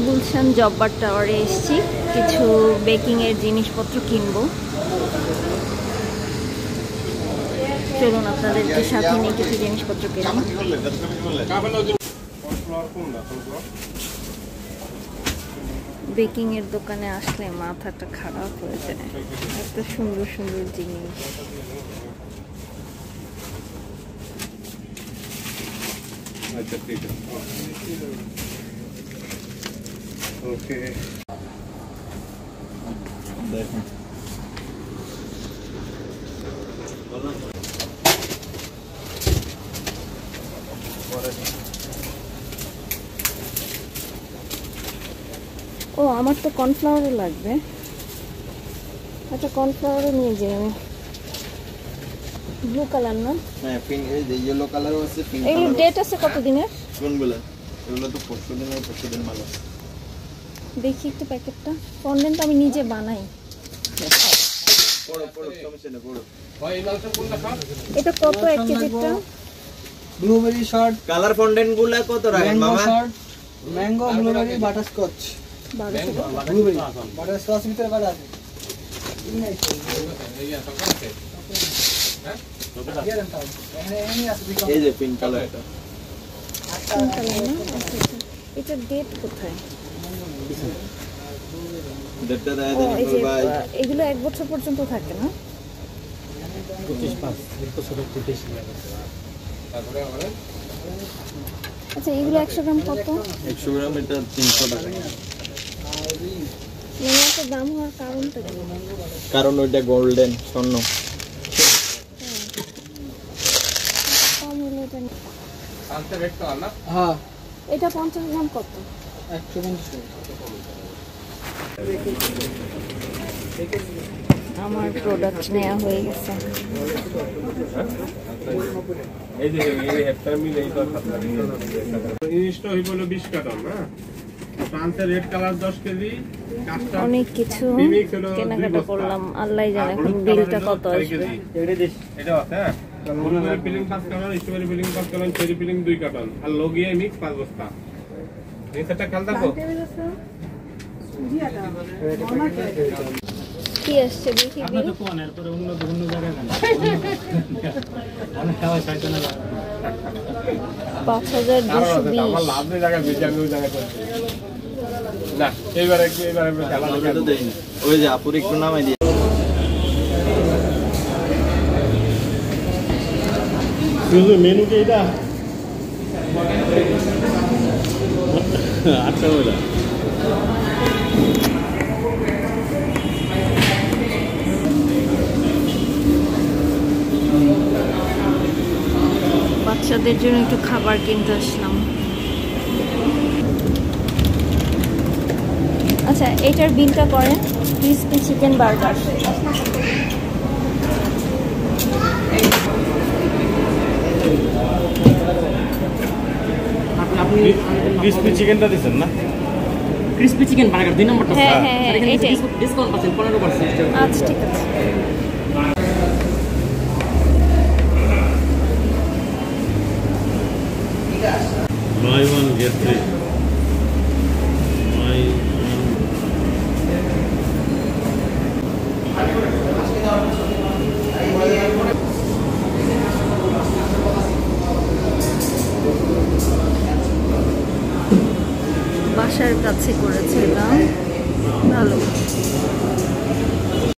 গুলশান জব্বার টাওয়ারে এসেছি, কিছু বেকিং এর জিনিসপত্র কিনবো। চলুন আপনাদেরকে সাথে নিয়ে কিছু জিনিসপত্র কিনবো। বেকিং এর দোকানে আসলে মাথাটা খারাপ হয়ে যায়, এত সুন্দর সুন্দর জিনিস। আচ্ছা ঠিক আছে, ওকে দেখুন। ও আমার তো কর্নফ্লাওয়ারও লাগবে, আচ্ছা কর্নফ্লাওয়ারও নিয়ে যাই আমি। ব্লু কালার না? হ্যাঁ, পিঙ্ক, এই যে ইয়েলো কালারও আছে, পিঙ্ক কালার। এগুলো ডেট আছে কত দিনের? কোনগুলো? এগুলো তো 25 দিন মাল আছে। দেখি একটু প্যাকেটটা। ফন্ডেন্ট আমি নিজে বানাই। পড়ো পড়ো, সমস্যা নেই, পড়ো। এটা কত 1 কেজিটা? ব্লুবেরি শর্ট কালার ফন্ডেন্ট গুলা কত রাখেন ম্যাঙ্গো মামা? Short, mango, blueberry, butterscotch. 1200 blueberry butterscotch ভিতরে বাটা আছে। এই যে পিঙ্ক কালার, এটা এটা ডেট কোথায়? ডেটটা দেয়া ও দেন এই যে ভাই। এগুলো 1 বছর পর্যন্ত থাকে না? 25 বছর 25 আচ্ছা এগুলো 100 গ্রাম কত? 100 গ্রাম এটা 300 টাকা। মানে এত দাম হওয়ার কারণটা কি? কারণ ওইটা গোল্ডেন স্বর্ণ। কম হলে এটা হ্যাঁ এটা 50 গ্রাম কত? 150। আমার প্রোডাক্ট নেওয়া হয়ে গেছে। এই যে এই হেক্টর মিল এই তো জিনিসটা হই বলে 20 কার্টন না, ফ্রান্সের রেড কালার 10 কেজি, কাস্টার্ড অনেক কিছু ফিনিক্স হলো কেনাকাটা করলাম, আল্লাহ জানে এখন বিলটা কত আসবে। এটা আছে blueberry filling 5 carton, strawberry filling 5 carton, cherry filling 2 carton, আর লোগিয়া মিক্স 5 বস্তা। এই সেটটা কাল দেখো কি আসছে দেখি বিল। 5220। আমার লাভ নেই জায়গা বেশি, আমি ওই জায়গায় করছি না। এইবারে খেলা ওটা তো দেই না। ওই যে আপুর একটু নামাই দিয়ে। শুধু মেনু কি এটা? আচ্ছা ওইটা বাচ্চাদের জন্য একটু খাবার কিনতে আসলাম। আচ্ছা এটার বিলটা করেন। Crispy chicken burger. আপনি ক্রিসপি চিকেনটা দিছেন না? ক্রিসপি চিকেন বার্গার 2 নম্বরটা। হ্যাঁ হ্যাঁ হ্যাঁ এটাই। ডিসকাউন্ট পাচ্ছেন 15%। আচ্ছা ঠিক আছে। Buy one get three. Buy বাসার কাছে করেছিলাম, ভালো।